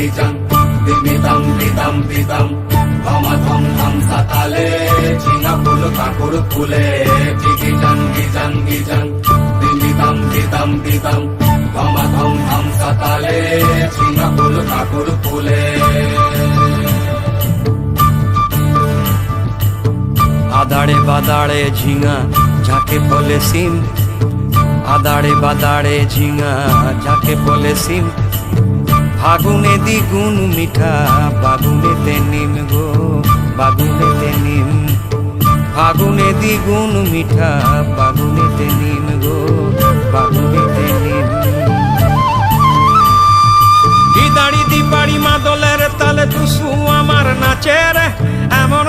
গিজাং দিমিতাম দিতাম দিতাম ধমা ধম ধম সাতালে ঝিঙা ফুল কাকুর ফুলে গিজাং গিজাং গিজাং দিমিতাম দিতাম দিতাম ধমা ধম ধম সাতালে ঝিঙা ফুল কাকুর ফুলে। আদাড়ে বাদাড়ে ঝিঙা যাকে বলে সিম, আদাড়ে বাদাড়ে ঝিঙা যাকে বলে সিম, ফাগুনে দ্বিগুণ মিঠা বাগুনেতে নিম গো বাগুনেতে নিম, ফাগুনে দ্বিগুণ মিঠা বাগুনেতে নিম গো বাগুনেতে নিম। দিদাড়ি দিবাড়ি মাদলের তালে টুসু আমার নাচের এমন